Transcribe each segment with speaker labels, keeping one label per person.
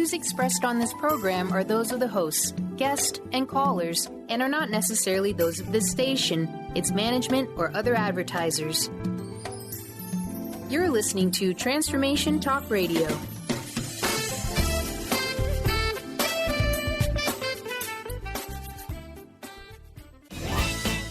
Speaker 1: views expressed on this program are those of the hosts, guests, and callers, and are not necessarily those of this station, its management, or other advertisers. You're listening to Transformation Talk Radio.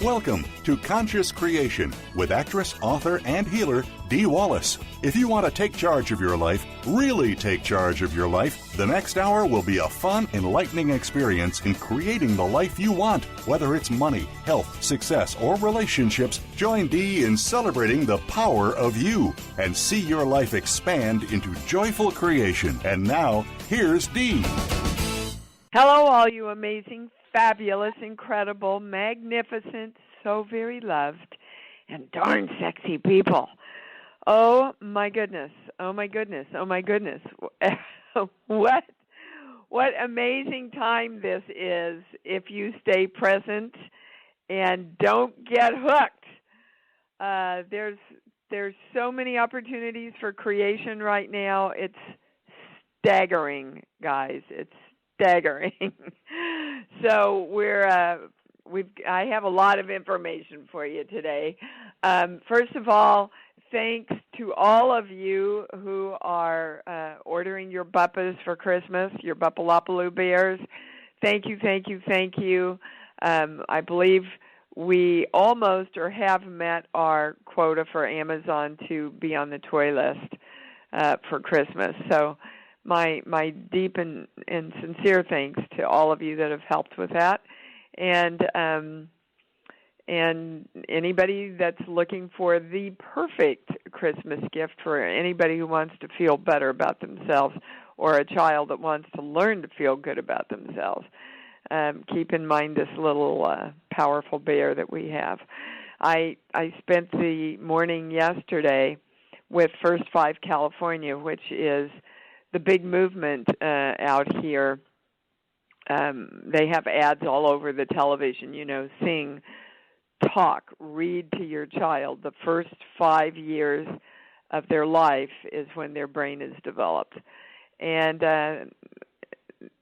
Speaker 2: Welcome to Conscious Creation with actress, author, and healer Dee Wallace. If you want to take charge of your life, really take charge of your life, the next hour will be a fun, enlightening experience in creating the life you want. Whether it's money, health, success, or relationships, join Dee in celebrating the power of you and see your life expand into joyful creation. And now, here's Dee.
Speaker 3: Hello, all you amazing, fabulous, incredible, magnificent, so very loved, and darn sexy people. Oh, my goodness. Oh, my goodness. Oh, my goodness. What amazing time this is if you stay present and don't get hooked. There's so many opportunities for creation right now. It's staggering, guys. It's staggering. So I have a lot of information for you today. First of all, thanks to all of you who are ordering your buppas for Christmas, your Bupalopaloo bears. Thank you, thank you, thank you. I believe we almost or have met our quota for Amazon to be on the toy list for Christmas. So my deep and sincere thanks to all of you that have helped with that. And anybody that's looking for the perfect Christmas gift for anybody who wants to feel better about themselves or a child that wants to learn to feel good about themselves, keep in mind this little powerful bear that we have. I spent the morning yesterday with First 5 California, which is the big movement out here. They have ads all over the television, sing, talk, read to your child. The first 5 years of their life is when their brain is developed. And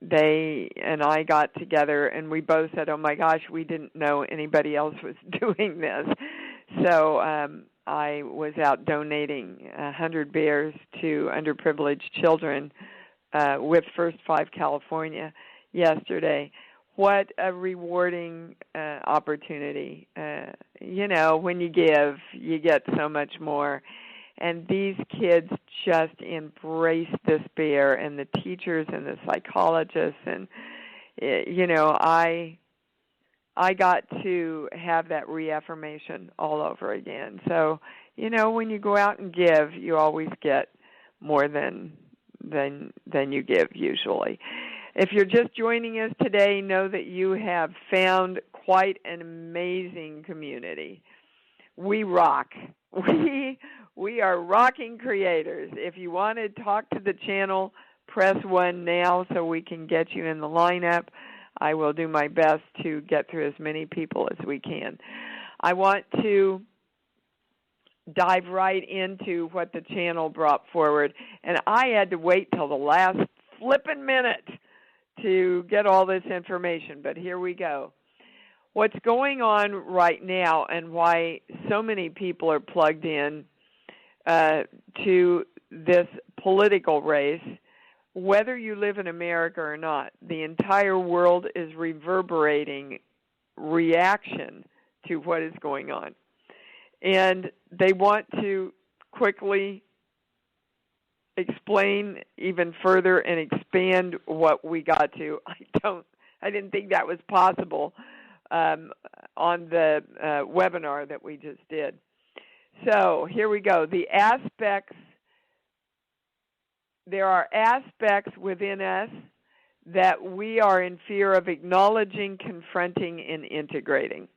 Speaker 3: they and I got together and we both said, oh my gosh, we didn't know anybody else was doing this. So I was out donating 100 bears to underprivileged children with First 5 California yesterday. What a rewarding opportunity. When you give, you get so much more. And these kids just embrace this bear, and the teachers and the psychologists. And, I got to have that reaffirmation all over again. So, when you go out and give, you always get more than you give usually. If you're just joining us today, know that you have found quite an amazing community. We rock. We are rocking creators. If you want to talk to the channel, press 1 now so we can get you in the lineup. I will do my best to get through as many people as we can. I want to dive right into what the channel brought forward, and I had to wait till the last flippin' minute to get all this information, but here we go. What's going on right now and why so many people are plugged in to this political race, whether you live in America or not, the entire world is reverberating reaction to what is going on. And they want to quickly explain even further and expand what we got to. I didn't think that was possible on the webinar that we just did. So here we go. There are aspects within us that we are in fear of acknowledging, confronting, and integrating,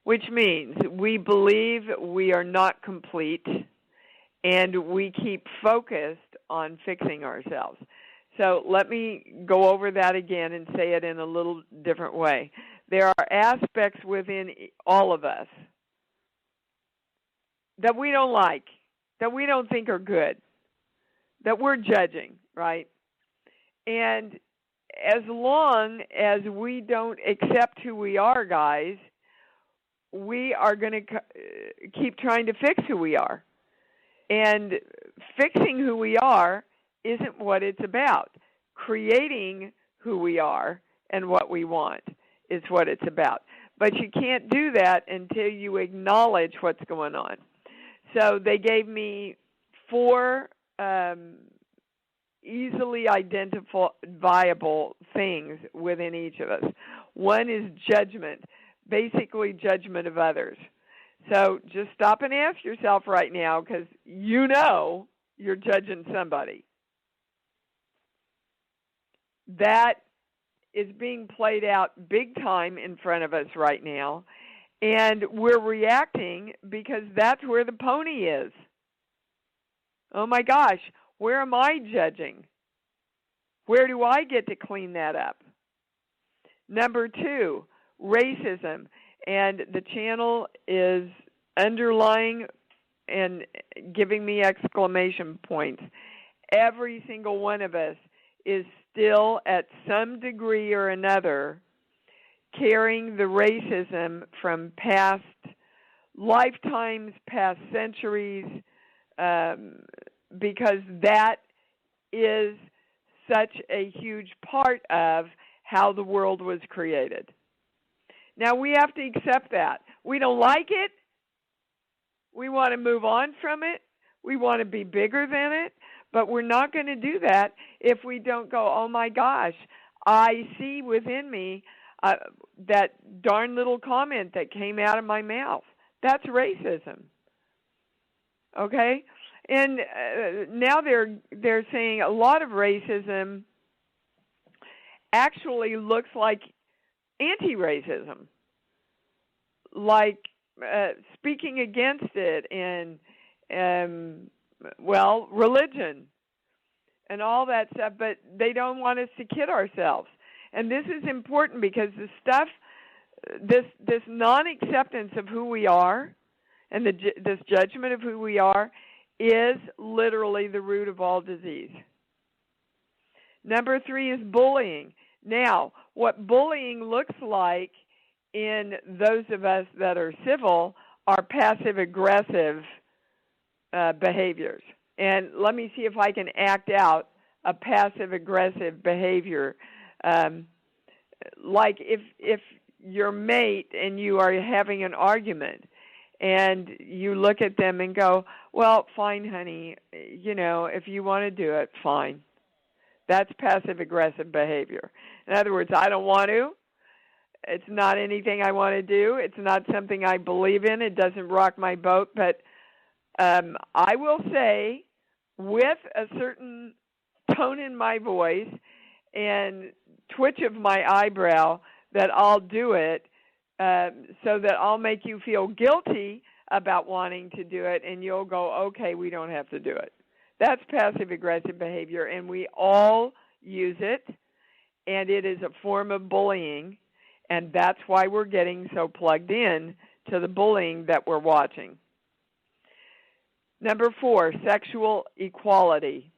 Speaker 3: which means we believe we are not complete and we keep focused on fixing ourselves. So let me go over that again and say it in a little different way. There are aspects within all of us that we don't like, that we don't think are good, that we're judging, right? And as long as we don't accept who we are, guys, we are going to keep trying to fix who we are. And fixing who we are isn't what it's about. Creating who we are and what we want is what it's about. But you can't do that until you acknowledge what's going on. So they gave me 4 easily identifiable things within each of us. One is judgment, basically judgment of others. So just stop and ask yourself right now, because you know you're judging somebody. That is being played out big time in front of us right now, and we're reacting because that's where the pony is. Oh my gosh, where am I judging? Where do I get to clean that up? Number 2, racism. And the channel is underlying and giving me exclamation points. Every single one of us is still at some degree or another carrying the racism from past lifetimes, past centuries, because that is such a huge part of how the world was created. Now, we have to accept that. We don't like it. We want to move on from it. We want to be bigger than it. But we're not going to do that if we don't go, oh my gosh, I see within me that darn little comment that came out of my mouth. That's racism. Okay? And now they're saying a lot of racism actually looks like anti-racism, like speaking against it, and religion and all that stuff, but they don't want us to kid ourselves. And this is important because the stuff, this non-acceptance of who we are and this judgment of who we are is literally the root of all disease. Number 3 is bullying. Now, what bullying looks like in those of us that are civil are passive-aggressive behaviors. And let me see if I can act out a passive-aggressive behavior. Like if your mate and you are having an argument and you look at them and go, well, fine, honey, if you want to do it, fine. That's passive-aggressive behavior. In other words, I don't want to. It's not anything I want to do. It's not something I believe in. It doesn't rock my boat. But I will say, with a certain tone in my voice and twitch of my eyebrow, that I'll do it so that I'll make you feel guilty about wanting to do it, and you'll go, okay, we don't have to do it. That's passive-aggressive behavior, and we all use it, and it is a form of bullying, and that's why we're getting so plugged in to the bullying that we're watching. Number 4, sexual equality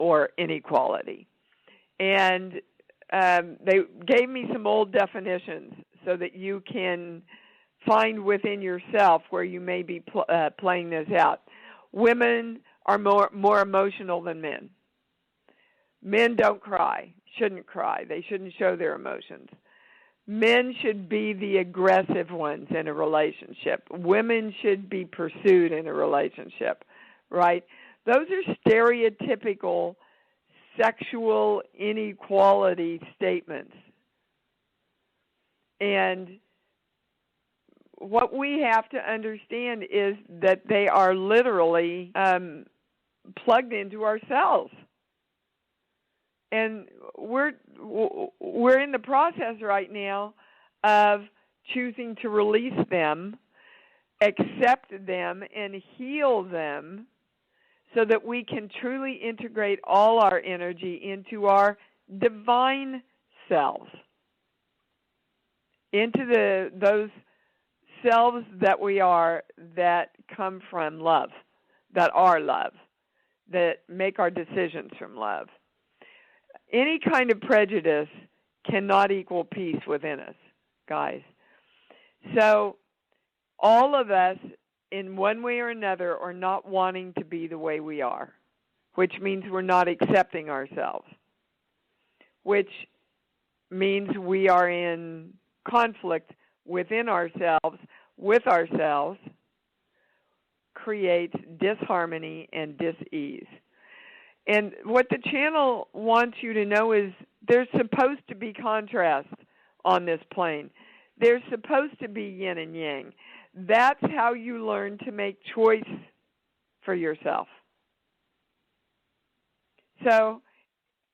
Speaker 3: or inequality. And they gave me some old definitions so that you can find within yourself where you may be playing this out. Women are more emotional than men. Men don't cry, shouldn't cry. They shouldn't show their emotions. Men should be the aggressive ones in a relationship. Women should be pursued in a relationship, right? Those are stereotypical sexual inequality statements. And what we have to understand is that they are literally plugged into ourselves. And we're in the process right now of choosing to release them, accept them, and heal them so that we can truly integrate all our energy into our divine selves, into those selves that we are that come from love, that are love, that make our decisions from love. Any kind of prejudice cannot equal peace within us, guys. So all of us, in one way or another, are not wanting to be the way we are, which means we're not accepting ourselves, which means we are in conflict within ourselves, with ourselves, creates disharmony and dis-ease. And what the channel wants you to know is there's supposed to be contrast on this plane. There's supposed to be yin and yang. That's how you learn to make choice for yourself. So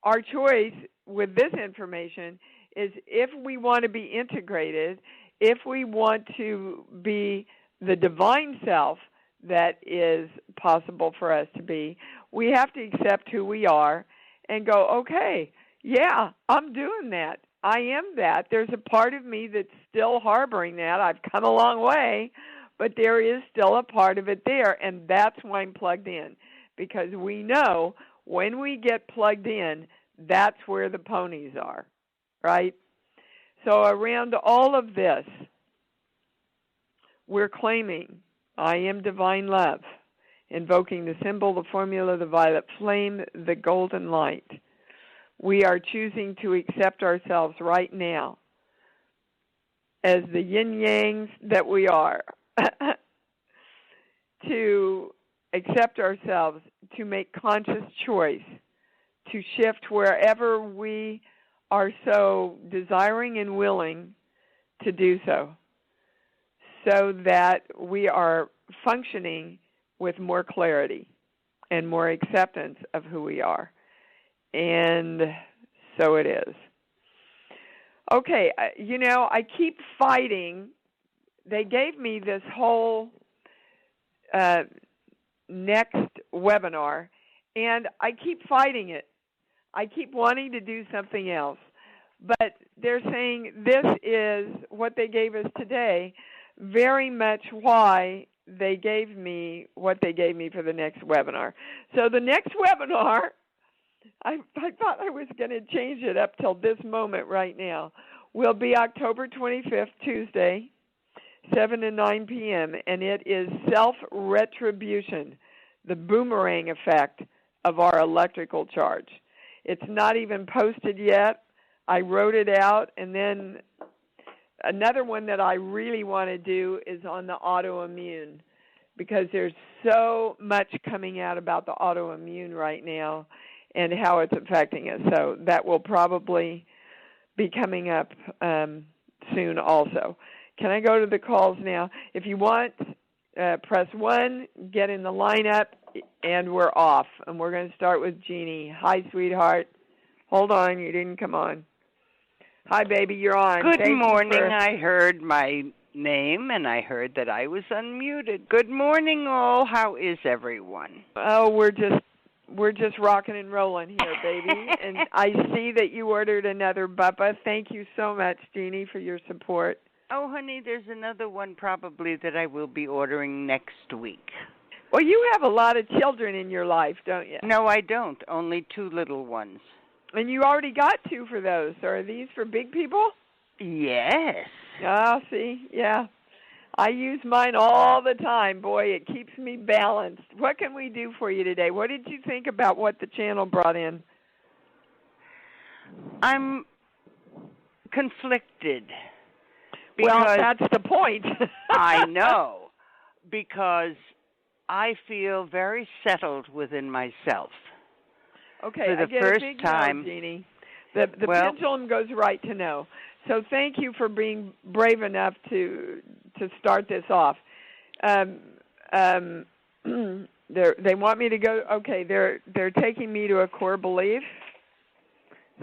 Speaker 3: our choice with this information is if we want to be integrated, if we want to be the divine self that is possible for us to be, we have to accept who we are and go, okay, yeah, I'm doing that. I am that. There's a part of me that's still harboring that. I've come a long way, but there is still a part of it there, and that's why I'm plugged in, because we know when we get plugged in, that's where the ponies are, right? So around all of this, we're claiming, I am divine love, invoking the symbol, the formula, the violet flame, the golden light. We are choosing to accept ourselves right now as the yin-yangs that we are, to accept ourselves, to make conscious choice, to shift wherever we are so desiring and willing to do so that we are functioning with more clarity and more acceptance of who we are. And so it is. Okay, I keep fighting. They gave me this whole next webinar, and I keep fighting it. I keep wanting to do something else. But they're saying this is what they gave us today, very much why they gave me what they gave me for the next webinar. So the next webinar, I thought I was going to change it up till this moment right now, will be October 25th, Tuesday, 7 to 9 p.m., and it is self-retribution, the boomerang effect of our electrical charge. It's not even posted yet. I wrote it out, and then another one that I really want to do is on the autoimmune, because there's so much coming out about the autoimmune right now and how it's affecting us. So that will probably be coming up soon also. Can I go to the calls now? If you want, press 1, get in the lineup, and we're off. And we're going to start with Jeannie. Hi, sweetheart. Hold on, you didn't come on. Hi, baby, you're on.
Speaker 4: Good morning. I heard my name, and I heard that I was unmuted. Good morning, all. How is everyone?
Speaker 3: Oh, we're just rocking and rolling here, baby. And I see that you ordered another buppa. Thank you so much, Jeannie, for your support.
Speaker 4: Oh, honey, there's another one probably that I will be ordering next week.
Speaker 3: Well, you have a lot of children in your life, don't you?
Speaker 4: No, I don't. Only 2 little ones.
Speaker 3: And you already got 2 for those. So are these for big people?
Speaker 4: Yes.
Speaker 3: Oh, see, yeah. I use mine all the time. Boy, it keeps me balanced. What can we do for you today? What did you think about what the channel brought in?
Speaker 4: I'm conflicted.
Speaker 3: Well, that's the point.
Speaker 4: I know, because I feel very settled within myself.
Speaker 3: Okay,
Speaker 4: for the
Speaker 3: I get
Speaker 4: first
Speaker 3: a big
Speaker 4: time.
Speaker 3: No, Jeannie. The pendulum goes right to no. So thank you for being brave enough to start this off. They want me to go. Okay, they're taking me to a core belief.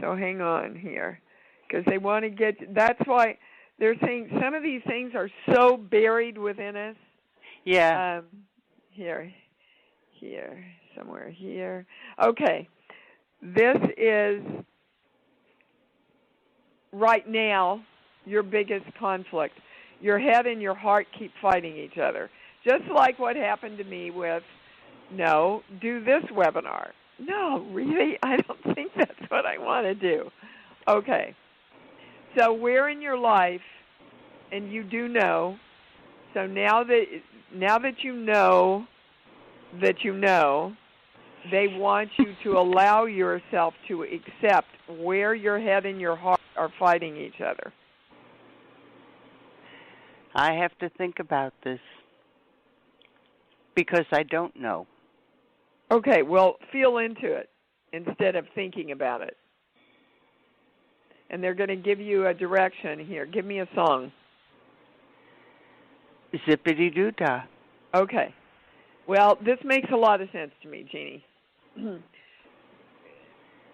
Speaker 3: So hang on here, because they want to get. That's why they're saying some of these things are so buried within us.
Speaker 4: Yeah.
Speaker 3: Here, somewhere here. Okay. This is, right now, your biggest conflict. Your head and your heart keep fighting each other. Just like what happened to me with no, do this webinar. No, really? I don't think that's what I want to do. Okay. So where in your life, and you do know, so now that you know, they want you to allow yourself to accept where your head and your heart are fighting each other.
Speaker 4: I have to think about this because I don't know.
Speaker 3: Okay, well, feel into it instead of thinking about it. And they're going to give you a direction here. Give me a song.
Speaker 4: Zippity-doo-dah.
Speaker 3: Okay. Well, this makes a lot of sense to me, Jeannie.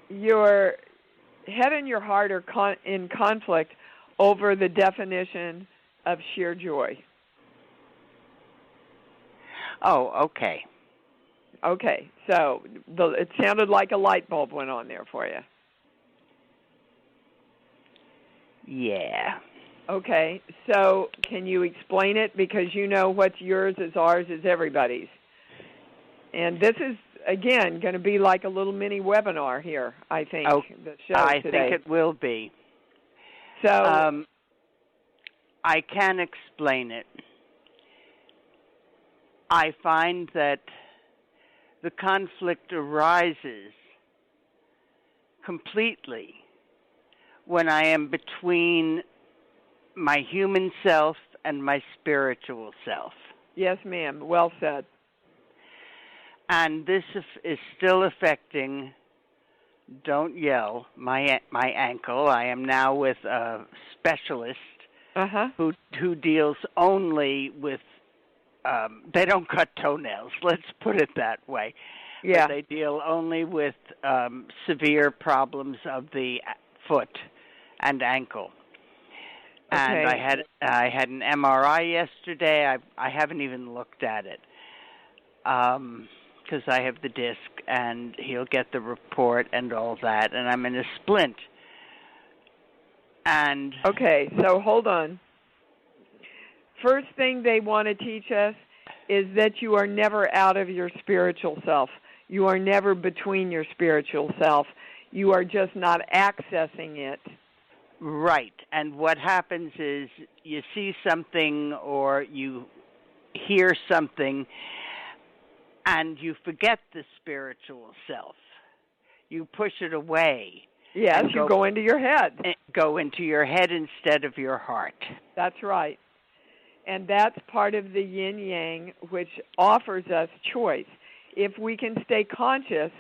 Speaker 3: Your head and your heart are in conflict over the definition of sheer joy.
Speaker 4: Oh, okay.
Speaker 3: Okay, so it sounded like a light bulb went on there for you.
Speaker 4: Yeah.
Speaker 3: Okay, so can you explain it? Because you know what's yours is ours is everybody's. And this is, again, going to be like a little mini webinar here, I think, the show
Speaker 4: I
Speaker 3: today.
Speaker 4: think it will be.
Speaker 3: So
Speaker 4: I can explain it. I find that the conflict arises completely when I am between my human self and my spiritual self.
Speaker 3: Yes, ma'am. Well said.
Speaker 4: And this is still affecting, don't yell, my ankle. I am now with a specialist who deals only with, they don't cut toenails, let's put it that way.
Speaker 3: Yeah.
Speaker 4: But they deal only with severe problems of the foot and ankle.
Speaker 3: Okay.
Speaker 4: And I had an MRI yesterday. I haven't even looked at it because I have the disc, and he'll get the report and all that. And I'm in a splint. And
Speaker 3: okay, so hold on. First thing they want to teach us is that you are never out of your spiritual self. You are never between your spiritual self. You are just not accessing it.
Speaker 4: Right. And what happens is you see something or you hear something and you forget the spiritual self. You push it away.
Speaker 3: Yes, you go into your head.
Speaker 4: Go into your head instead of your heart.
Speaker 3: That's right. And that's part of the yin-yang, which offers us choice. If we can stay conscious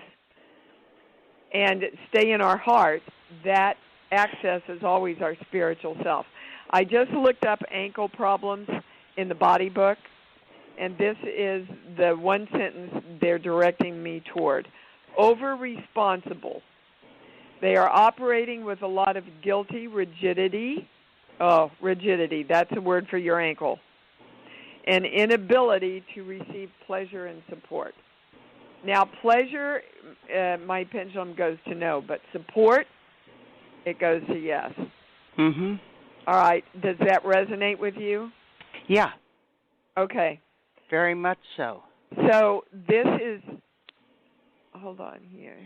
Speaker 3: and stay in our heart, that access is always our spiritual self. I just looked up ankle problems in the body book, and this is the one sentence they're directing me toward. Over-responsible. They are operating with a lot of guilty rigidity. Oh, rigidity, that's a word for your ankle. An inability to receive pleasure and support. Now, pleasure, my pendulum goes to no, but support, it goes to yes.
Speaker 4: Mm-hmm.
Speaker 3: All right, does that resonate with you?
Speaker 4: Yeah.
Speaker 3: Okay.
Speaker 4: Very much so.
Speaker 3: So this is, hold on here.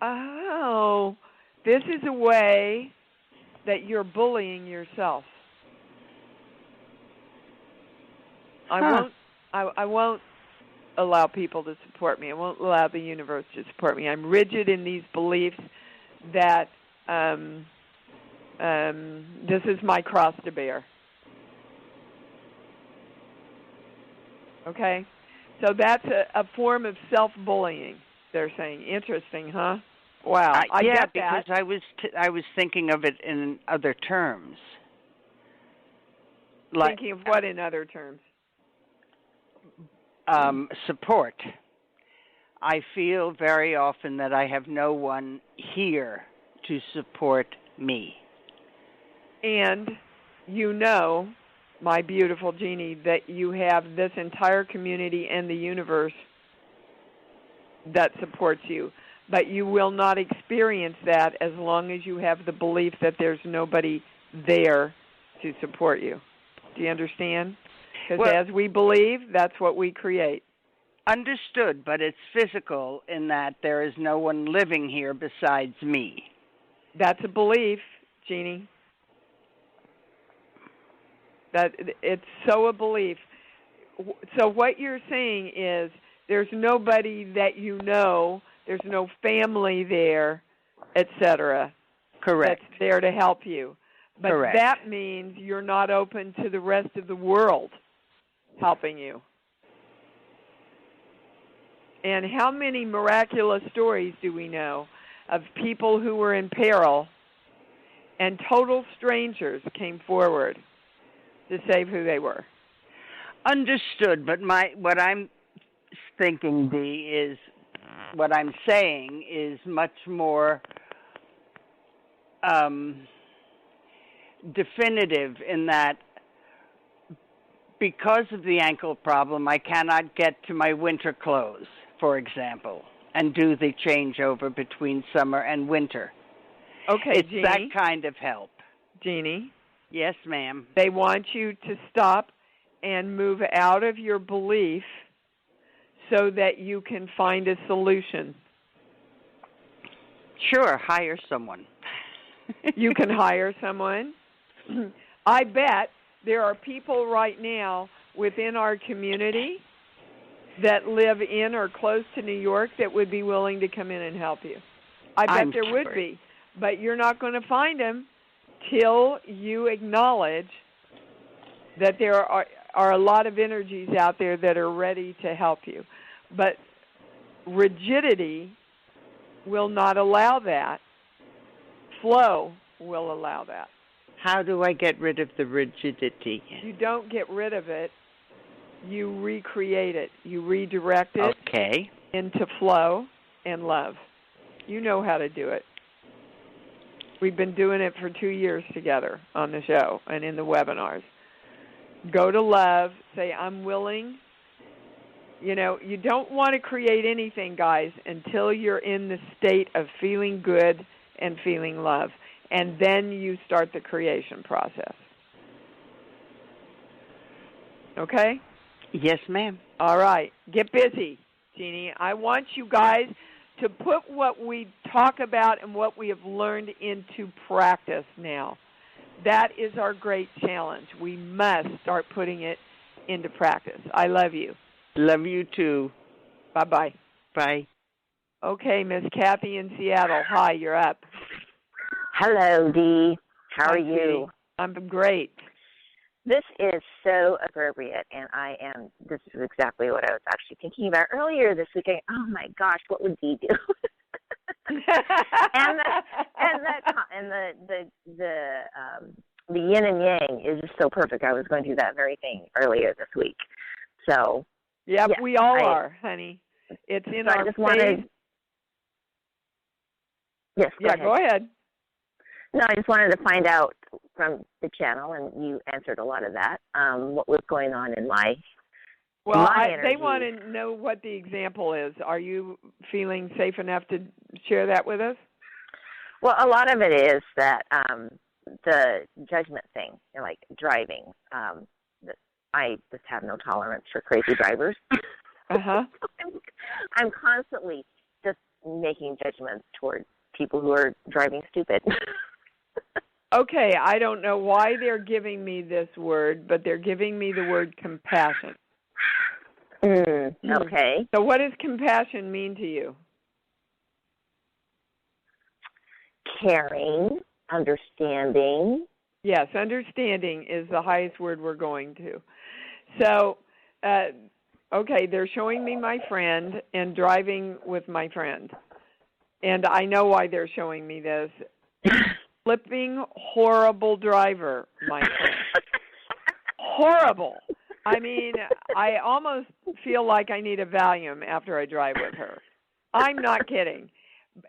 Speaker 3: Oh, this is a way that you're bullying yourself. I won't allow people to support me. I won't allow the universe to support me. I'm rigid in these beliefs that this is my cross to bear. Okay? So that's a form of self-bullying, they're saying. Interesting, huh? Wow. I get that.
Speaker 4: Because I was thinking of it in other terms.
Speaker 3: Thinking of what in other terms?
Speaker 4: Support. I feel very often that I have no one here to support me.
Speaker 3: And you know, my beautiful Jeannie, that you have this entire community and the universe that supports you. But you will not experience that as long as you have the belief that there's nobody there to support you. Do you understand? Because as we believe, that's what we create.
Speaker 4: Understood, but it's physical in that there is no one living here besides me.
Speaker 3: That's a belief, Jeannie. That it's so a belief. So what you're saying is there's nobody that you know, there's no family there, etc.
Speaker 4: Correct.
Speaker 3: That's there to help you. But
Speaker 4: Correct.
Speaker 3: that means you're not open to the rest of the world helping you. And how many miraculous stories do we know of people who were in peril and total strangers came forward to save who they were?
Speaker 4: Understood, but what I'm thinking, Dee, is what I'm saying is much more definitive in that because of the ankle problem, I cannot get to my winter clothes, for example, and do the changeover between summer and winter.
Speaker 3: Okay,
Speaker 4: it's
Speaker 3: Jeannie,
Speaker 4: that kind of help.
Speaker 3: Jeannie.
Speaker 4: Yes, ma'am.
Speaker 3: They want you to stop and move out of your belief so that you can find a solution.
Speaker 4: Sure, hire someone.
Speaker 3: You can hire someone. I bet there are people right now within our community that live in or close to New York that would be willing to come in and help you. I bet there would be. But you're not going to find them till you acknowledge that there are a lot of energies out there that are ready to help you. But rigidity will not allow that. Flow will allow that.
Speaker 4: How do I get rid of the rigidity?
Speaker 3: You don't get rid of it. You recreate it. You redirect it into flow and love. You know how to do it. We've been doing it for 2 years together on the show and in the webinars. Go to love. Say, I'm willing. You know, you don't want to create anything, guys, until you're in the state of feeling good and feeling love. And then you start the creation process. Okay?
Speaker 4: Yes, ma'am.
Speaker 3: All right. Get busy, Jeannie. I want you guys to put what we talk about and what we have learned into practice now. That is our great challenge. We must start putting it into practice. I love you.
Speaker 4: Love you too.
Speaker 3: Bye-bye.
Speaker 4: Bye.
Speaker 3: Okay, Miss Kathy in Seattle. Hi, you're up.
Speaker 5: Hello, Dee. How are you?
Speaker 3: Dee. I'm great.
Speaker 5: This is so appropriate, and this is exactly what I was actually thinking about earlier this week. Oh my gosh, what would Dee do? and the yin and yang is just so perfect. I was going through that very thing earlier this week. So
Speaker 3: yeah, we all are, honey. It's in our phase.
Speaker 5: Yes,
Speaker 3: go ahead.
Speaker 5: No, I just wanted to find out from the channel, and you answered a lot of that, what was going on in my energy.
Speaker 3: They want to know what the example is. Are you feeling safe enough to share that with us?
Speaker 5: Well, a lot of it is that the judgment thing, like driving. I just have no tolerance for crazy drivers.
Speaker 3: Uh-huh.
Speaker 5: I'm constantly just making judgments towards people who are driving stupid.
Speaker 3: Okay, I don't know why they're giving me this word, but they're giving me the word compassion.
Speaker 5: Okay.
Speaker 3: So what does compassion mean to you?
Speaker 5: Caring, understanding.
Speaker 3: Yes, understanding is the highest word we're going to. So, okay, they're showing me my friend and driving with my friend. And I know why they're showing me this. Flipping horrible driver, my friend. Horrible. I mean, I almost feel like I need a Valium after I drive with her. I'm not kidding.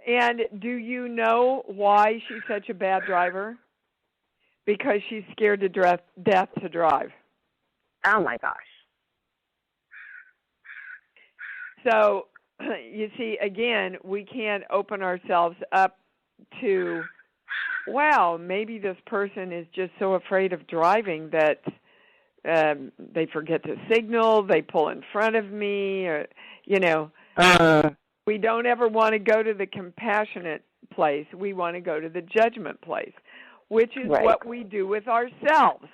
Speaker 3: And do you know why she's such a bad driver? Because she's scared to death to drive.
Speaker 5: Oh, my gosh.
Speaker 3: So, you see, again, we can't open ourselves up to, wow, maybe this person is just so afraid of driving that they forget to signal, they pull in front of me, or, we don't ever want to go to the compassionate place. We want to go to the judgment place, which is what we do with ourselves.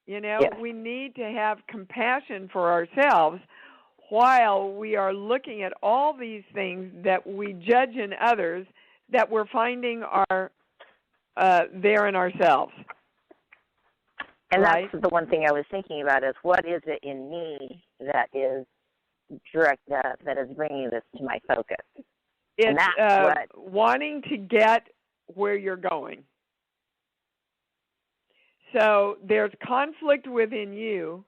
Speaker 3: We need to have compassion for ourselves while we are looking at all these things that we judge in others that we're finding are there in ourselves.
Speaker 5: And that's the one thing I was thinking about is what is it in me that is that is bringing this to my focus?
Speaker 3: It's wanting to get where you're going. So there's conflict within you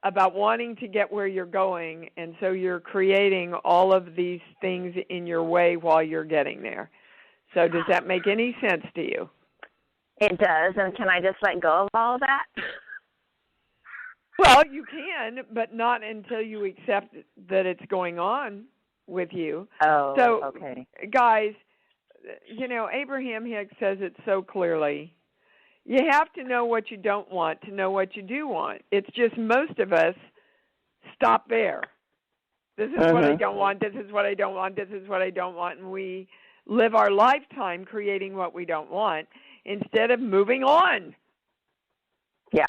Speaker 3: about wanting to get where you're going, and so you're creating all of these things in your way while you're getting there. So does that make any sense to you?
Speaker 5: It does, and can I just let go of all of that?
Speaker 3: Well, you can, but not until you accept that it's going on with you.
Speaker 5: Oh,
Speaker 3: so,
Speaker 5: okay.
Speaker 3: Guys, Abraham Hicks says it so clearly. You have to know what you don't want to know what you do want. It's just most of us stop there. This is what I don't want, this is what I don't want, this is what I don't want, and we live our lifetime creating what we don't want instead of moving on.
Speaker 5: Yeah.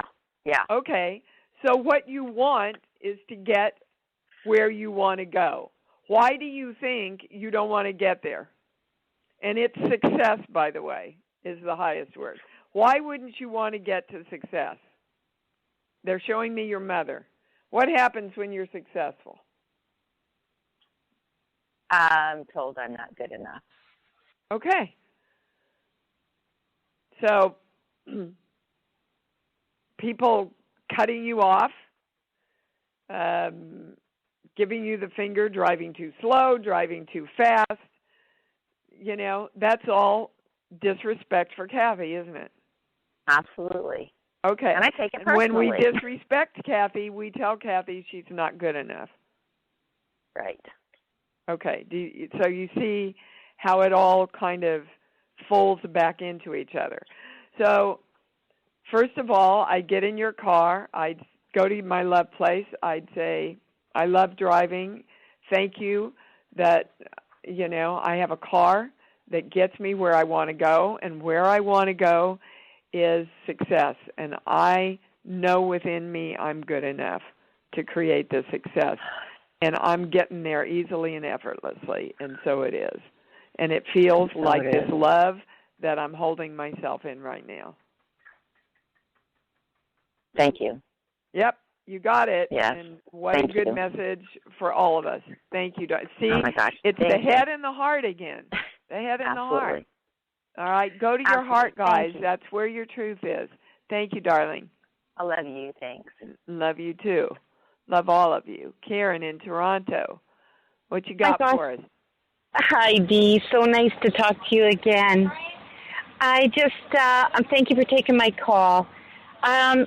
Speaker 3: Okay, so what you want is to get where you want to go. Why do you think you don't want to get there? And it's success, by the way, is the highest word. Why wouldn't you want to get to success? They're showing me your mother. What happens when you're successful?
Speaker 5: I'm told I'm not good enough.
Speaker 3: Okay. So, people cutting you off, giving you the finger, driving too slow, driving too fast, that's all disrespect for Kathy, isn't it?
Speaker 5: Absolutely.
Speaker 3: Okay.
Speaker 5: And I take it personally.
Speaker 3: When we disrespect Kathy, we tell Kathy she's not good enough.
Speaker 5: Right.
Speaker 3: Okay. So you see how it all kind of folds back into each other. So, first of all, I'd get in your car. I'd go to my love place. I'd say, I love driving. Thank you that, I have a car that gets me where I want to go, and where I want to go is success. And I know within me I'm good enough to create the success. And I'm getting there easily and effortlessly, and so it is. And it feels like this love that I'm holding myself in right now.
Speaker 5: Thank you.
Speaker 3: Yep, you got it.
Speaker 5: Yes.
Speaker 3: And what a good message for all of us. Thank you. See,
Speaker 5: oh my gosh.
Speaker 3: It's the head and the heart again. The head and the heart. All right, go to your heart, guys. That's where your truth is. Thank you, darling.
Speaker 5: I love you. Thanks.
Speaker 3: Love you, too. Love all of you. Karen in Toronto, what you got for us?
Speaker 6: Hi, Dee. So nice to talk to you again. I just thank you for taking my call. I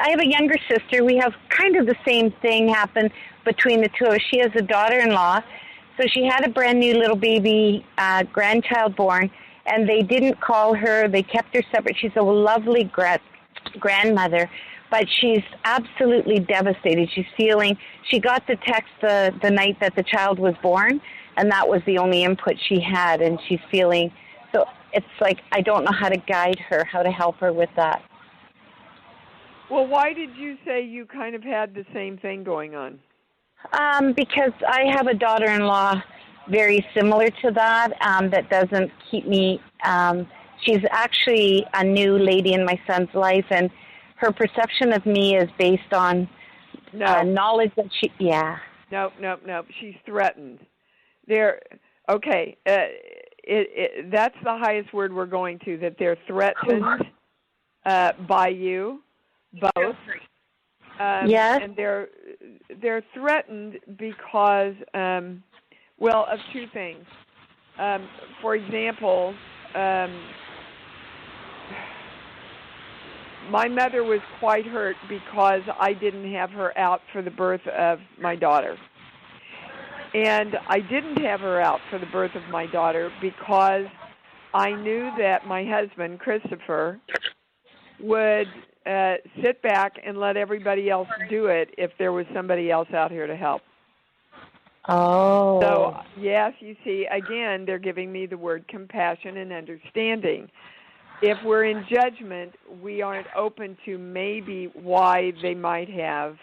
Speaker 6: have a younger sister. We have kind of the same thing happen between the two of us. She has a daughter-in-law, so she had a brand new little baby grandchild born, and they didn't call her. They kept her separate. She's a lovely grandmother, but she's absolutely devastated. She got the text the night that the child was born, and that was the only input she had, and she's feeling, so it's like I don't know how to guide her, how to help her with that.
Speaker 3: Well, why did you say you kind of had the same thing going on?
Speaker 6: Because I have a daughter-in-law very similar to that, that doesn't keep me, she's actually a new lady in my son's life, and her perception of me is based on knowledge that
Speaker 3: Nope. She's threatened. That's the highest word we're going to, that they're threatened by you, both.
Speaker 6: Yes.
Speaker 3: And they're threatened because, of two things. For example, my mother was quite hurt because I didn't have her out for the birth of my daughter. And I didn't have her out for the birth of my daughter because I knew that my husband, Christopher, would sit back and let everybody else do it if there was somebody else out here to help.
Speaker 6: Oh.
Speaker 3: So, yes, you see, again, they're giving me the word compassion and understanding. If we're in judgment, we aren't open to maybe why they might have,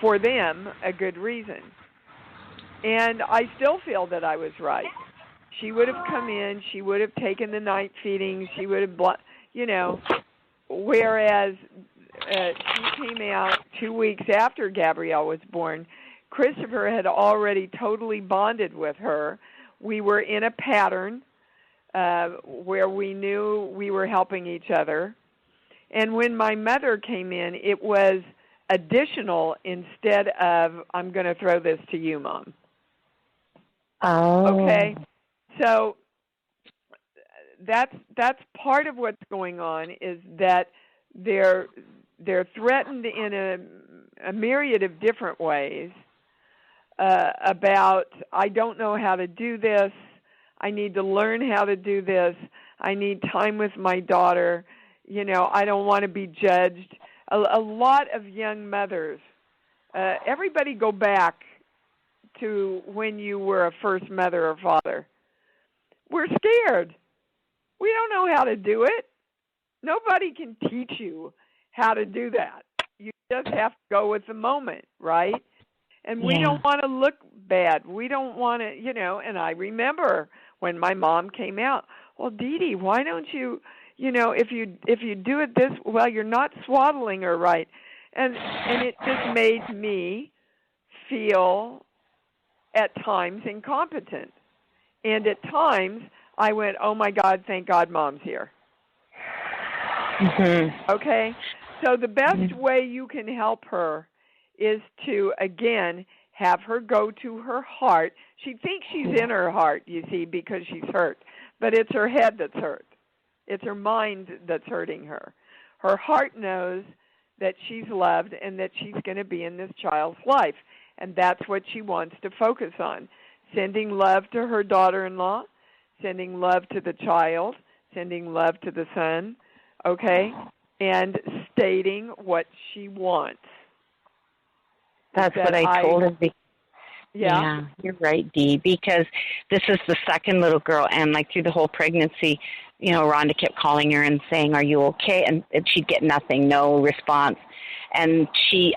Speaker 3: for them, a good reason. And I still feel that I was right. She would have come in. She would have taken the night feeding. She would have, whereas she came out 2 weeks after Gabrielle was born. Christopher had already totally bonded with her. We were in a pattern where we knew we were helping each other. And when my mother came in, it was additional instead of, I'm going to throw this to you, Mom.
Speaker 6: Oh.
Speaker 3: Okay? So that's part of what's going on, is that they're threatened in a myriad of different ways about, I don't know how to do this, I need to learn how to do this, I need time with my daughter, I don't want to be judged. A lot of young mothers, everybody go back to when you were a first mother or father. We're scared. We don't know how to do it. Nobody can teach you how to do that. You just have to go with the moment, right? And we don't want to look bad. We don't want to, and I remember when my mom came out, well, Dee Dee, why don't you, if you do it this, well, you're not swaddling her right. And it just made me feel at times incompetent. And at times I went, oh my God, thank God Mom's here.
Speaker 6: Mm-hmm.
Speaker 3: Okay? So the best way you can help her is to, again, have her go to her heart. She thinks she's in her heart, you see, because she's hurt. But it's her head that's hurt. It's her mind that's hurting her. Her heart knows that she's loved and that she's going to be in this child's life. And that's what she wants to focus on. Sending love to her daughter-in-law, sending love to the child, sending love to the son, okay, and stating what she wants.
Speaker 6: That's what I told her.
Speaker 3: Yeah,
Speaker 6: you're right, Dee, because this is the second little girl, and through the whole pregnancy, Rhonda kept calling her and saying, are you okay? And she'd get nothing, no response. And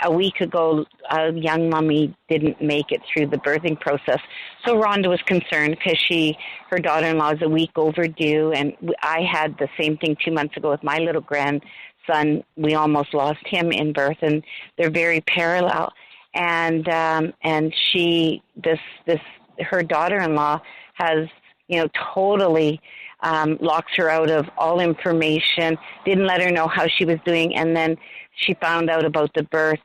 Speaker 6: a week ago, a young mommy didn't make it through the birthing process. So Rhonda was concerned because her daughter-in-law is a week overdue. And I had the same thing 2 months ago with my little grandson. We almost lost him in birth, and they're very parallel. And her daughter-in-law has, totally locks her out of all information, didn't let her know how she was doing, and then she found out about the birth.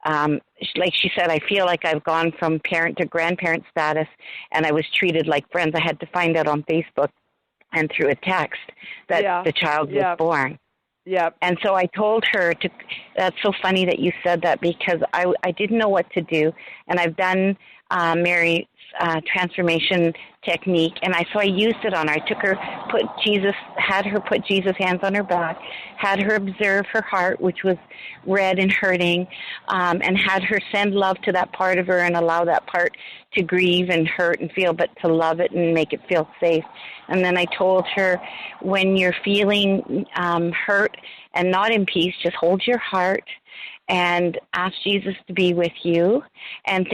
Speaker 6: Like she said, I feel like I've gone from parent to grandparent status, and I was treated like friends. I had to find out on Facebook and through a text that the child was born.
Speaker 3: Yeah.
Speaker 6: And so I told her that's so funny that you said that, because I didn't know what to do, and I've done Mary's transformation technique, and so I used it on her. I took her, had her put Jesus' hands on her back, had her observe her heart, which was red and hurting, and had her send love to that part of her and allow that part to grieve and hurt and feel, but to love it and make it feel safe. And then I told her, when you're feeling hurt and not in peace, just hold your heart and ask Jesus to be with you, and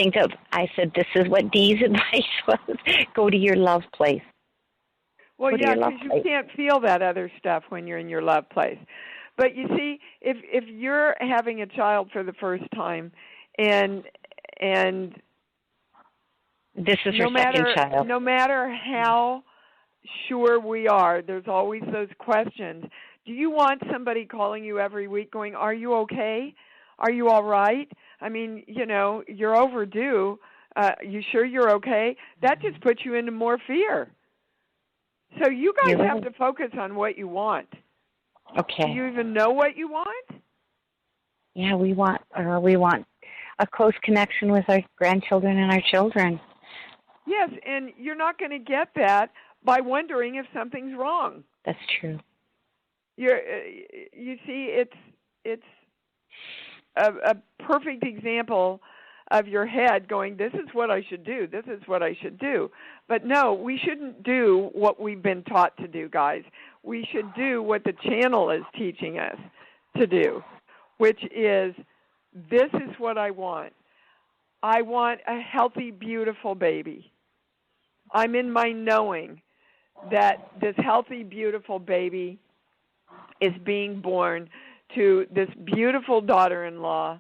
Speaker 6: I said, this is what Dee's advice was, go to your love place.
Speaker 3: Well, yeah, because you can't feel that other stuff when you're in your love place. But you see, if you're having a child for the first time, and
Speaker 6: this is her second child,
Speaker 3: no matter how sure we are, there's always those questions. Do you want somebody calling you every week going, are you okay? Are you all right? I mean, you're overdue. You sure you're okay? That just puts you into more fear. So you guys have to focus on what you want.
Speaker 6: Okay.
Speaker 3: Do you even know what you want?
Speaker 6: Yeah, we want a close connection with our grandchildren and our children.
Speaker 3: Yes, and you're not going to get that by wondering if something's wrong.
Speaker 6: That's true.
Speaker 3: you see, it's a perfect example of your head going, this is what I should do, this is what I should do. But no, we shouldn't do what we've been taught to do, guys. We should do what the channel is teaching us to do, which is, this is what I want. I want a healthy, beautiful baby. I'm in my knowing that this healthy, beautiful baby is being born to this beautiful daughter-in-law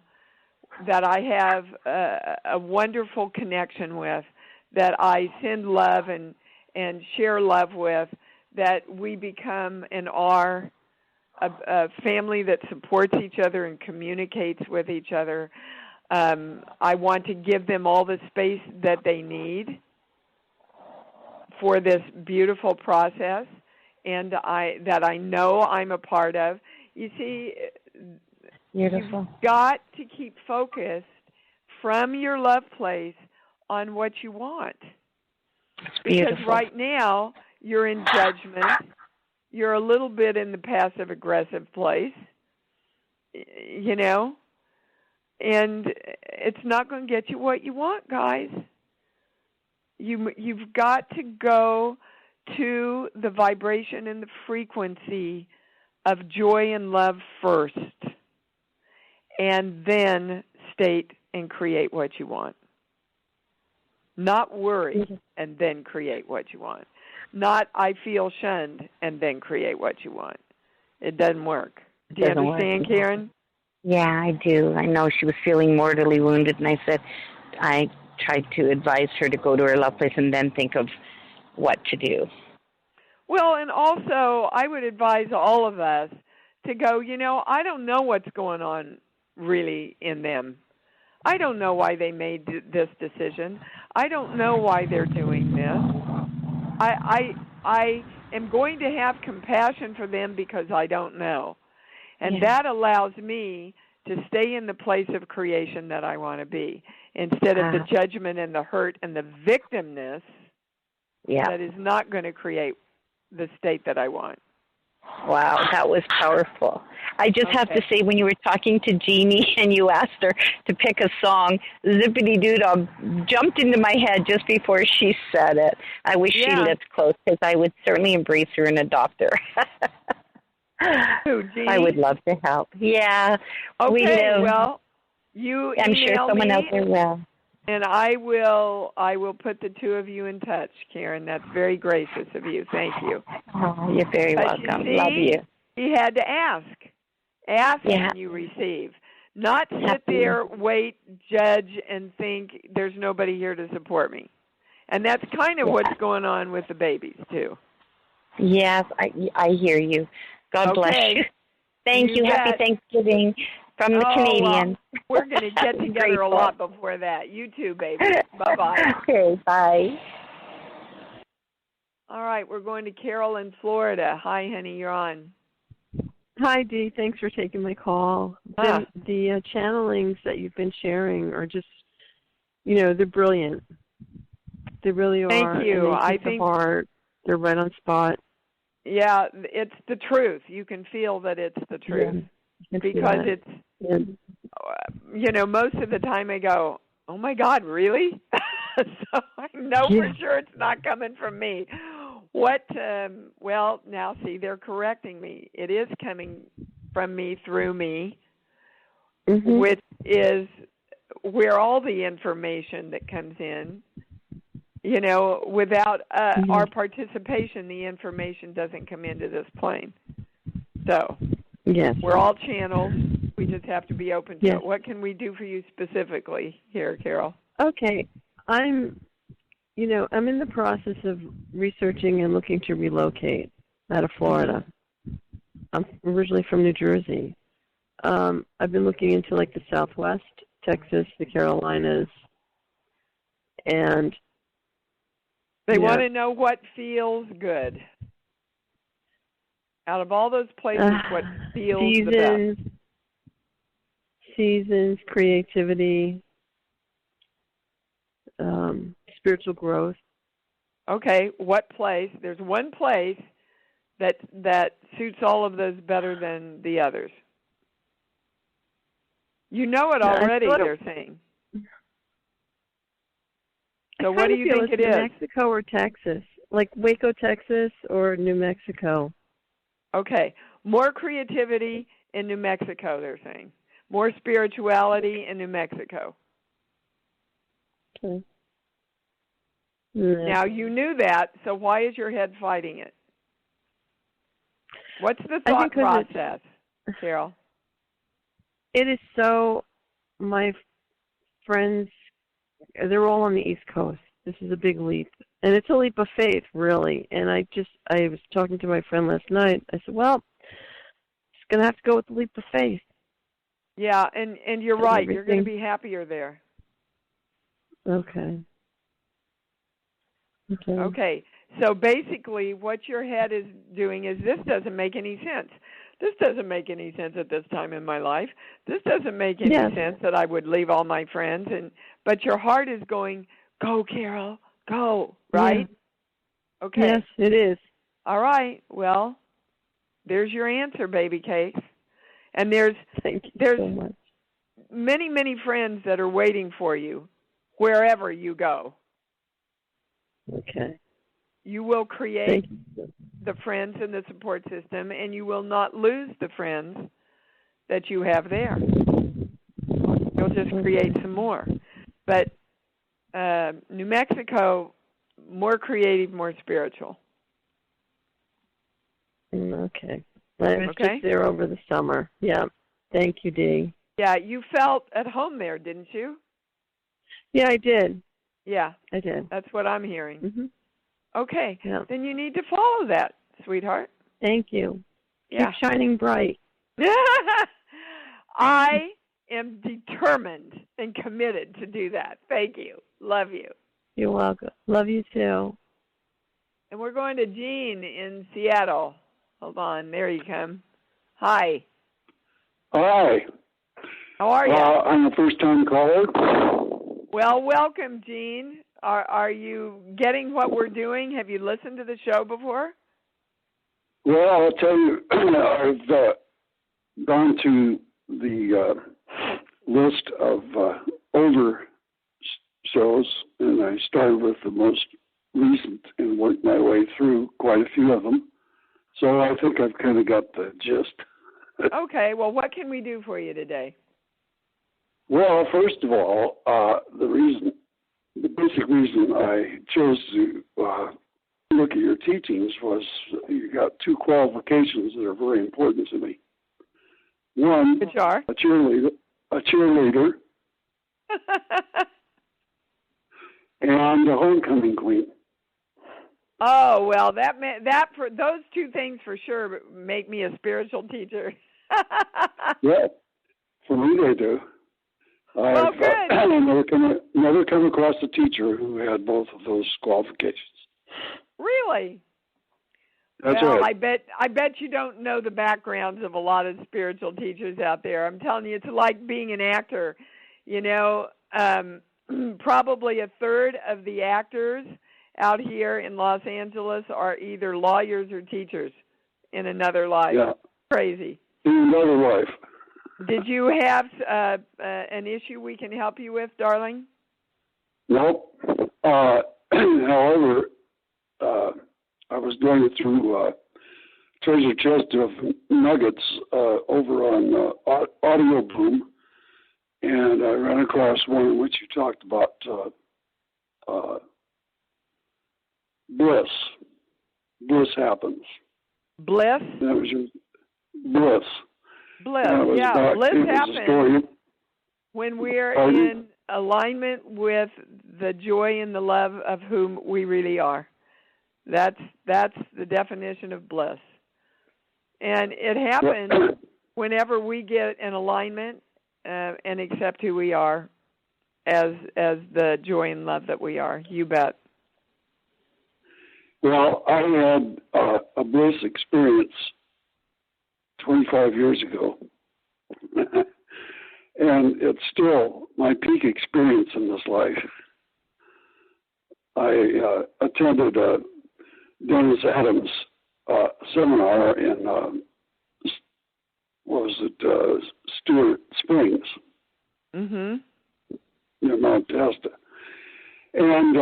Speaker 3: that I have a wonderful connection with, that I send love and share love with, that we become and are a family that supports each other and communicates with each other. I want to give them all the space that they need for this beautiful process, and that I know I'm a part of. You see,
Speaker 6: beautiful.
Speaker 3: You've got to keep focused from your love place on what you want. Because right now, you're in judgment. You're a little bit in the passive-aggressive place, you know, and it's not going to get you what you want, guys. You've got to go to the vibration and the frequency of joy and love first, and then state and create what you want. Not worry and then create what you want. Not I feel shunned and then create what you want. It doesn't work. Do you understand, Karen?
Speaker 6: Yeah, I do. I know she was feeling mortally wounded, and I tried to advise her to go to her love place and then think of what to do.
Speaker 3: Well, and also I would advise all of us to go, you know, I don't know what's going on really in them. I don't know why they made this decision. I don't know why they're doing this. I am going to have compassion for them because I don't know. And that allows me to stay in the place of creation that I want to be, instead of the judgment and the hurt and the victimness that is not going to create the state that I want.
Speaker 6: Wow, that was powerful. I just have to say, when you were talking to Jeannie and you asked her to pick a song, Zippity Doo Dah jumped into my head just before she said it. I wish she lived close, because I would certainly embrace her and adopt her.
Speaker 3: Who, Jeannie?
Speaker 6: I would love to help. Yeah.
Speaker 3: Okay, well, you
Speaker 6: I'm sure someone else will.
Speaker 3: And I will put the two of you in touch, Karen. That's very gracious of you. Thank you.
Speaker 6: Oh, you're very welcome. Love you.
Speaker 3: You had to ask. Ask and you receive. Not sit there, wait, judge, and think there's nobody here to support me. And that's kind of what's going on with the babies, too.
Speaker 6: Yes, I hear you. God bless you. Thank you. Happy Thanksgiving. From the Canadians.
Speaker 3: Well, we're going to get together a lot before that. You too, baby. Bye-bye.
Speaker 6: Okay, bye.
Speaker 3: All right, we're going to Carol in Florida. Hi, honey, you're on.
Speaker 7: Hi, Dee. Thanks for taking my call. The channelings that you've been sharing are just, you know, they're brilliant. They really are.
Speaker 3: Thank you.
Speaker 7: I think they're right on spot.
Speaker 3: Yeah, it's the truth. You can feel that it's the truth. Yeah. Because it's, you know, most of the time I go, oh, my God, really? So I know for sure it's not coming from me. What, well, now, see, they're correcting me. It is coming from me through me, which is where all the information that comes in, you know, without our participation, the information doesn't come into this plane. So.
Speaker 7: Yes.
Speaker 3: We're all channels. We just have to be open to it. What can we do for you specifically here, Carol?
Speaker 7: Okay. I'm in the process of researching and looking to relocate out of Florida. I'm originally from New Jersey. I've been looking into like the Southwest, Texas, the Carolinas, and
Speaker 3: they want to know what feels good. Out of all those places, what feels the best?
Speaker 7: Seasons, creativity, spiritual growth.
Speaker 3: Okay, what place? There's one place that suits all of those better than the others? You know it already, they're saying. So what do you think it is?
Speaker 7: New Mexico or Texas? Like Waco, Texas, or New Mexico?
Speaker 3: Okay. More creativity in New Mexico, they're saying. More spirituality in New Mexico.
Speaker 7: Okay.
Speaker 3: Now, you knew that, so why is your head fighting it? What's the thought process, Carol?
Speaker 7: It is so, my friends, they're all on the East Coast. This is a big leap. And it's a leap of faith, really. And I was talking to my friend last night. I said, well, it's going to have to go with the leap of faith.
Speaker 3: Yeah, and you're right. You're going to be happier there.
Speaker 7: Okay.
Speaker 3: Okay. So basically what your head is doing is, this doesn't make any sense. This doesn't make any sense at this time in my life. This doesn't make any sense that I would leave all my friends. But your heart is going, go, Carol, go, right?
Speaker 7: Yeah.
Speaker 3: Okay.
Speaker 7: Yes, it is.
Speaker 3: All right. Well, there's your answer, baby cakes. And there's
Speaker 7: so much.
Speaker 3: Many, many friends that are waiting for you wherever you go.
Speaker 7: Okay.
Speaker 3: You will create the friends and the support system, and you will not lose the friends that you have there. You'll just create some more. But New Mexico, more creative, more spiritual.
Speaker 7: Okay. I was just there over the summer. Yeah. Thank you, Dee.
Speaker 3: Yeah, you felt at home there, didn't you?
Speaker 7: Yeah, I did.
Speaker 3: Yeah.
Speaker 7: I did.
Speaker 3: That's what I'm hearing.
Speaker 7: Mm-hmm.
Speaker 3: Okay.
Speaker 7: Yeah.
Speaker 3: Then you need to follow that, sweetheart.
Speaker 7: Thank you.
Speaker 3: Yeah.
Speaker 7: Keep shining bright.
Speaker 3: I am determined and committed to do that. Thank you. Love you.
Speaker 7: You're welcome. Love you too.
Speaker 3: And we're going to Jean in Seattle. Hold on. There you come. Hi.
Speaker 8: Hi.
Speaker 3: How are you?
Speaker 8: I'm a first-time caller.
Speaker 3: Well, welcome, Jean. Are you getting what we're doing? Have you listened to the show before?
Speaker 8: Well, I'll tell you, I've gone to the list of older shows, and I started with the most recent and worked my way through quite a few of them. So I think I've kind of got the gist.
Speaker 3: Okay. Well, what can we do for you today?
Speaker 8: Well, first of all, the basic reason I chose to look at your teachings was you got two qualifications that are very important to me. One,
Speaker 3: which are?
Speaker 8: A cheerleader, and a homecoming queen.
Speaker 3: Oh, well, that for those two things for sure make me a spiritual teacher.
Speaker 8: Yeah, for me they do.
Speaker 3: Well, good.
Speaker 8: I've never come across a teacher who had both of those qualifications.
Speaker 3: Really?
Speaker 8: That's
Speaker 3: well,
Speaker 8: right.
Speaker 3: I bet you don't know the backgrounds of a lot of spiritual teachers out there. I'm telling you, it's like being an actor. You know, probably a third of the actors out here in Los Angeles are either lawyers or teachers in another life.
Speaker 8: Yeah.
Speaker 3: Crazy.
Speaker 8: In another life.
Speaker 3: Did you have an issue we can help you with, darling?
Speaker 8: Nope. However, I was going through treasure chest of nuggets over on Audio Boom, and I ran across one in which you talked about bliss. Bliss happens.
Speaker 3: Bliss?
Speaker 8: That was your bliss.
Speaker 3: Bliss,
Speaker 8: yeah.
Speaker 3: Bliss happens when we're in alignment with the joy and the love of whom we really are. That's the definition of bliss. And it happens whenever we get in alignment and accept who we are as the joy and love that we are. You bet.
Speaker 8: Well, I had a bliss experience 25 years ago. And it's still my peak experience in this life. I attended Dennis Adams' seminar in Stewart Springs, near Mount Testa, and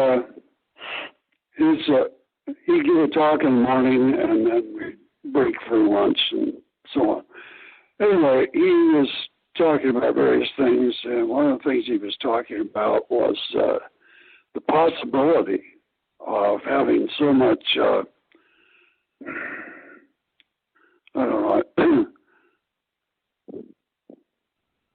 Speaker 8: he gave a talk in the morning, and then we break for lunch and so on. Anyway, he was talking about various things, and one of the things he was talking about was the possibility of having so much, I don't know,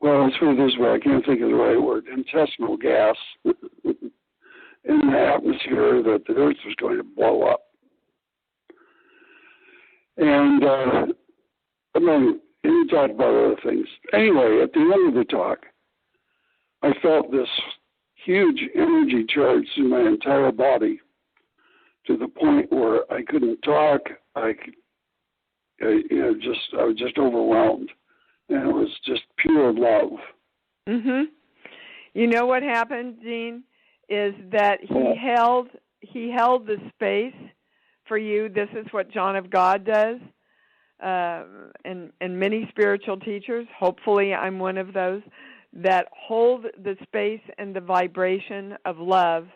Speaker 8: well, let's put it this way, I can't think of the right word, intestinal gas in the atmosphere that the Earth was going to blow up. And he talked about other things. Anyway, at the end of the talk, I felt this huge energy charge through my entire body to the point where I couldn't talk. I was just overwhelmed, and it was just pure love.
Speaker 3: You know what happened, Gene, is that he held the space for you. This is what John of God does, and many spiritual teachers. Hopefully, I'm one of those that hold the space and the vibration of love,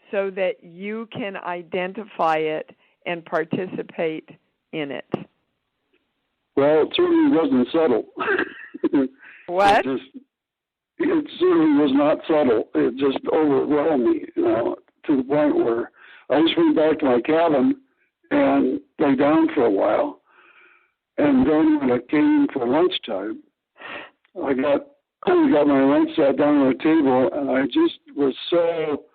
Speaker 3: so that you can identify it and participate in it.
Speaker 8: Well, it certainly wasn't subtle.
Speaker 3: What?
Speaker 8: It certainly was not subtle. It just overwhelmed me, to the point where I just went back to my cabin and lay down for a while. And then when it came for lunchtime, I got my lunch, sat down on the table, and I just was so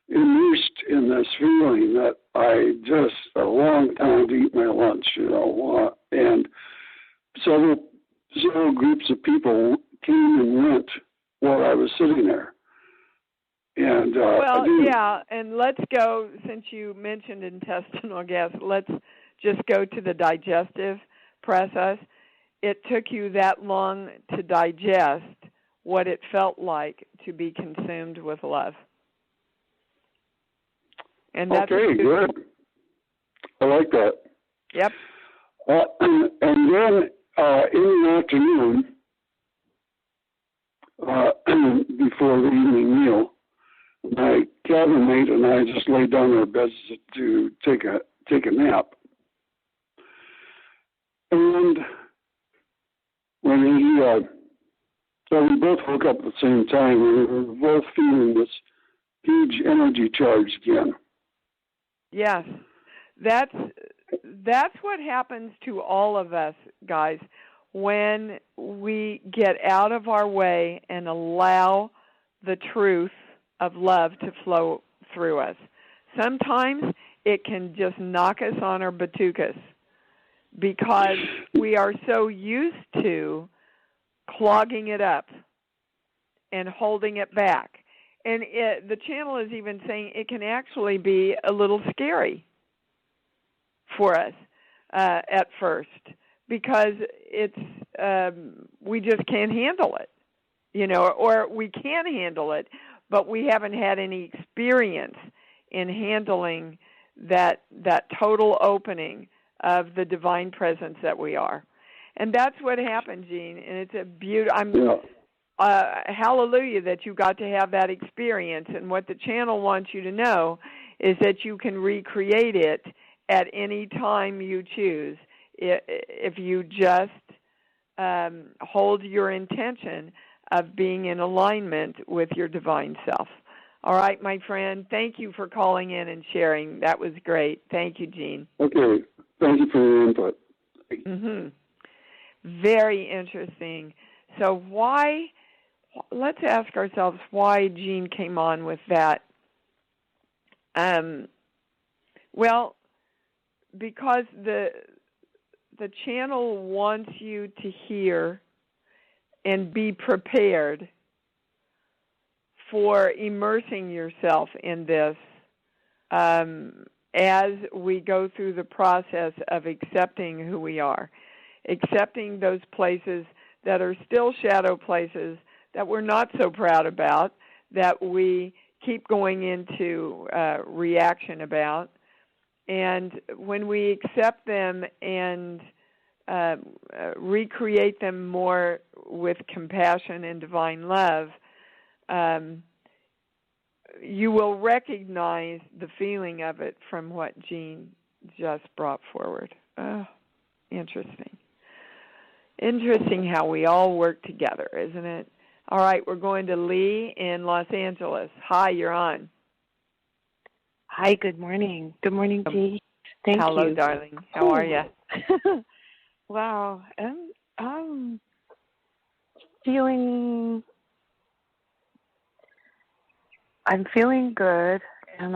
Speaker 8: immersed in this feeling that I just a long time to eat my lunch, and several groups of people came and went while I was sitting there. And and let's go, since you mentioned intestinal gas, let's just go to the digestive process. It took you that long to digest what it felt like to be consumed with love. And that's okay, good. I like that.
Speaker 3: Yep.
Speaker 8: And then in the afternoon, before the evening meal, my cabin mate and I just laid down in our beds to take a nap. And when so we both woke up at the same time, and we were both feeling this huge energy charge again.
Speaker 3: Yes, that's what happens to all of us, guys, when we get out of our way and allow the truth of love to flow through us. Sometimes it can just knock us on our batukas because we are so used to clogging it up and holding it back. And the channel is even saying it can actually be a little scary for us at first, because it's we just can't handle it, or we can handle it, but we haven't had any experience in handling that total opening of the divine presence that we are. And that's what happened, Gene, and it's a beautiful... hallelujah that you got to have that experience. And what the channel wants you to know is that you can recreate it at any time you choose if you just hold your intention of being in alignment with your divine self. All right, my friend, thank you for calling in and sharing. That was great. Thank you, Gene.
Speaker 8: Okay, thank you for your input.
Speaker 3: Very interesting. So let's ask ourselves why Gene came on with that. Well, because the channel wants you to hear and be prepared for immersing yourself in this as we go through the process of accepting who we are, accepting those places that are still shadow places that we're not so proud about, that we keep going into reaction about, And when we accept them and recreate them more with compassion and divine love, you will recognize the feeling of it from what Jean just brought forward. Oh, interesting. Interesting how we all work together, isn't it? All right, we're going to Lee in Los Angeles. Hi, you're on.
Speaker 9: Hi, good morning. Good morning, Dee. Thank
Speaker 3: Hello,
Speaker 9: you.
Speaker 3: darling. How are you?
Speaker 9: Wow. I'm feeling good, and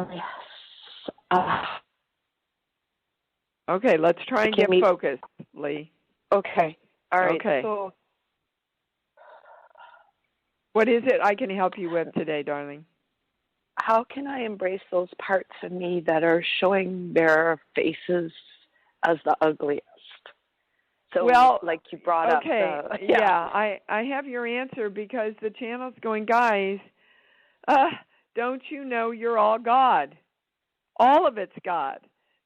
Speaker 3: okay, let's try and get focused, Lee.
Speaker 9: Okay. All right.
Speaker 3: Okay.
Speaker 9: So,
Speaker 3: what is it I can help you with today, darling?
Speaker 9: how can I embrace those parts of me that are showing their faces as the ugliest? So,
Speaker 3: well,
Speaker 9: like you brought up.
Speaker 3: I have your answer, because the channel's going, guys, don't you know you're all God? All of it's God.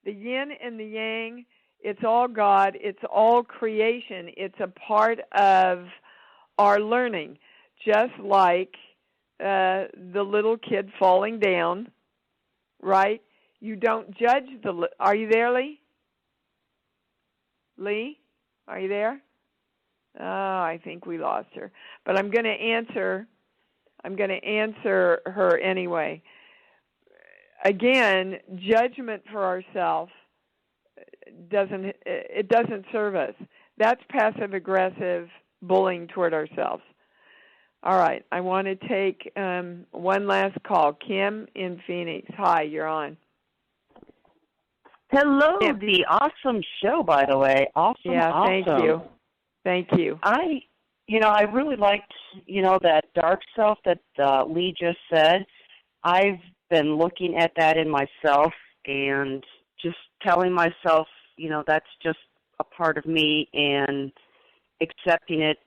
Speaker 3: The yin and the yang, it's all God. It's all creation. It's a part of our learning, just like the little kid falling down, right? You don't judge are you there, Lee? Lee, are you there? Oh, I think we lost her. But I'm going to answer her anyway. Again, judgment for ourselves doesn't serve us. That's passive aggressive bullying toward ourselves. All right, I want to take one last call. Kim in Phoenix. Hi, you're on.
Speaker 10: Hello,
Speaker 3: Kim.
Speaker 10: the awesome show, by the way. Awesome.
Speaker 3: Yeah,
Speaker 10: awesome.
Speaker 3: Thank you.
Speaker 10: I really liked, that dark self that Lee just said. I've been looking at that in myself and just telling myself, that's just a part of me, and accepting it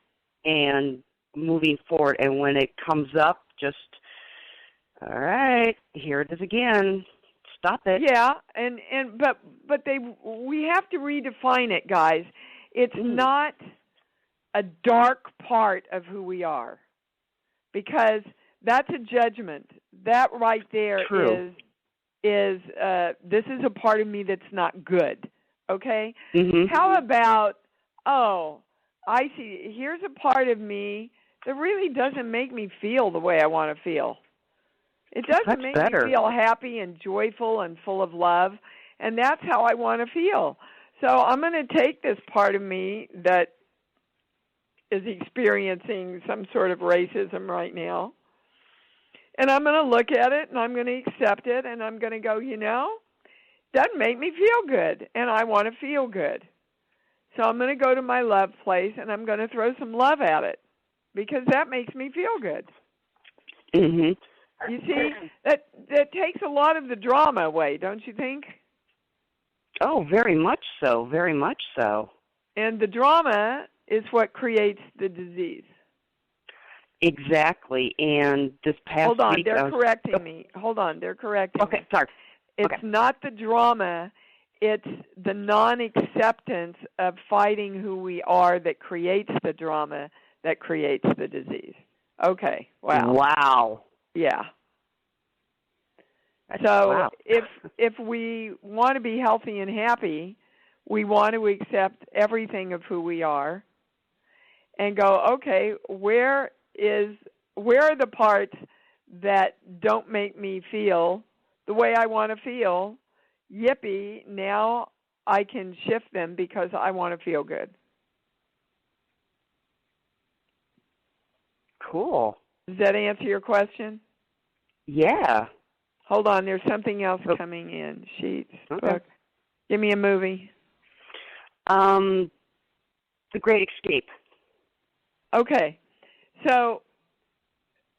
Speaker 10: and moving forward. And when it comes up, just, all right, here it is again. Stop it.
Speaker 3: Yeah, but we have to redefine it, guys. It's not a dark part of who we are, because that's a judgment. That right there is this is a part of me that's not good. Okay?
Speaker 10: Mm-hmm.
Speaker 3: How about, I see, here's a part of me that really doesn't make me feel the way I want to feel. It doesn't make me feel happy and joyful and full of love, and that's how I want to feel. So I'm going to take this part of me that is experiencing some sort of racism right now, and I'm going to look at it, and I'm going to accept it, and I'm going to go, doesn't make me feel good, and I want to feel good. So I'm going to go to my love place, and I'm going to throw some love at it, because that makes me feel good.
Speaker 10: Mm-hmm.
Speaker 3: You see, that takes a lot of the drama away, don't you think?
Speaker 10: Oh, very much so, very much so.
Speaker 3: And the drama is what creates the disease.
Speaker 10: Exactly. And this past
Speaker 3: Hold on,
Speaker 10: week,
Speaker 3: they're correcting me. Hold on, they're correcting me.
Speaker 10: Okay, sorry.
Speaker 3: It's not the drama, it's the non-acceptance of fighting who we are that creates the drama, that creates the disease. Okay, wow.
Speaker 10: Wow.
Speaker 3: Yeah. So if we want to be healthy and happy, we want to accept everything of who we are and go, okay, where are the parts that don't make me feel the way I want to feel? Yippee, now I can shift them because I want to feel good.
Speaker 10: Cool.
Speaker 3: Does that answer your question?
Speaker 10: Yeah.
Speaker 3: Hold on, there's something else coming in. Sheets,
Speaker 10: Okay.
Speaker 3: book. Give me a movie.
Speaker 10: The Great Escape.
Speaker 3: Okay. So,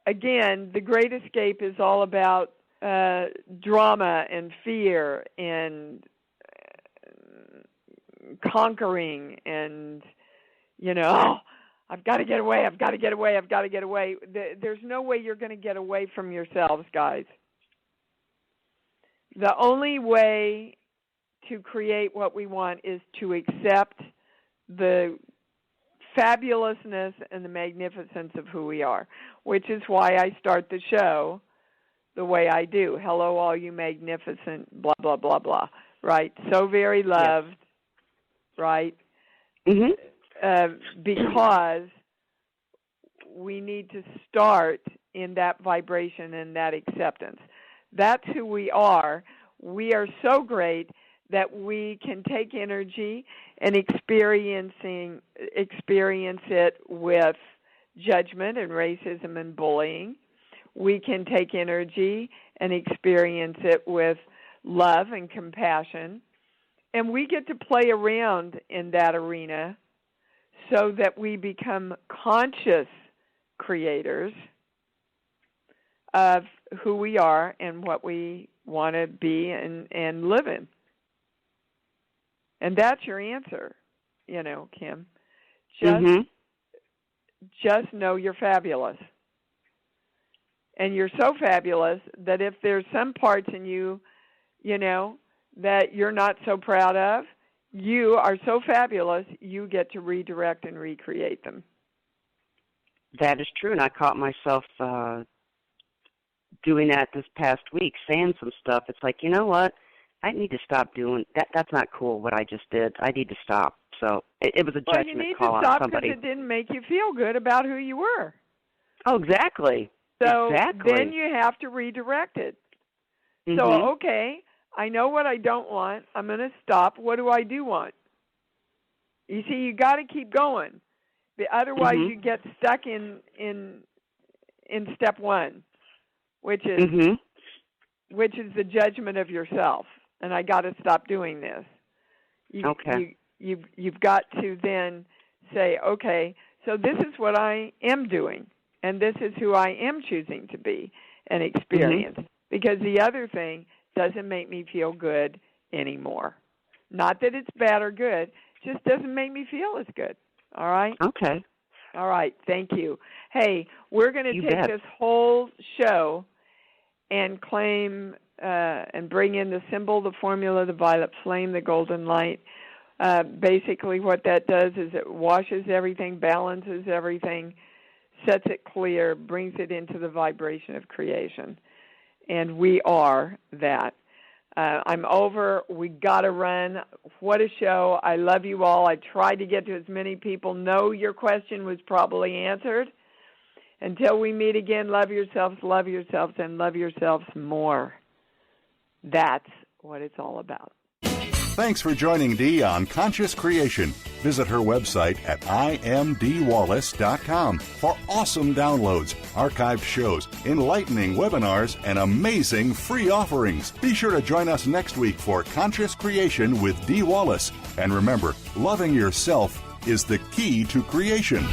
Speaker 3: again, The Great Escape is all about drama and fear and conquering and, I've got to get away, I've got to get away, I've got to get away. There's no way you're going to get away from yourselves, guys. The only way to create what we want is to accept the fabulousness and the magnificence of who we are, which is why I start the show the way I do. Hello, all you magnificent, blah, blah, blah, blah, right? So very loved, right? Because we need to start in that vibration and that acceptance. That's who we are. We are so great that we can take energy and experience it with judgment and racism and bullying. We can take energy and experience it with love and compassion. And we get to play around in that arena so that we become conscious creators of who we are and what we want to be and live in. And that's your answer, Kim. Just know you're fabulous. And you're so fabulous that if there's some parts in you, that you're not so proud of, you are so fabulous, you get to redirect and recreate them.
Speaker 10: That is true, and I caught myself doing that this past week, saying some stuff. It's like, you know what? I need to stop doing that. That's not cool, what I just did. I need to stop. So it was a judgment call on somebody.
Speaker 3: You need to stop because it didn't make you feel good about who you were.
Speaker 10: Oh, exactly.
Speaker 3: So then you have to redirect it. So, okay, I know what I don't want. I'm going to stop. What do I do want? You see, you got to keep going. Otherwise, you get stuck in step one, which is the judgment of yourself. And I got to stop doing this. You've got to then say, okay, so this is what I am doing, and this is who I am choosing to be and experience. Because the other thing doesn't make me feel good anymore. Not that it's bad or good, just doesn't make me feel as good. All right?
Speaker 10: Okay.
Speaker 3: All right. Thank you. Hey, we're going to take this whole show and claim and bring in the symbol, the formula, the violet flame, the golden light. Basically what that does is it washes everything, balances everything, sets it clear, brings it into the vibration of creation. And we are that. I'm over. We got to run. What a show. I love you all. I tried to get to as many people. No, your question was probably answered. Until we meet again, love yourselves, and love yourselves more. That's what it's all about.
Speaker 2: Thanks for joining Dee on Conscious Creation. Visit her website at imdwallace.com for awesome downloads, archived shows, enlightening webinars, and amazing free offerings. Be sure to join us next week for Conscious Creation with Dee Wallace. And remember, loving yourself is the key to creation.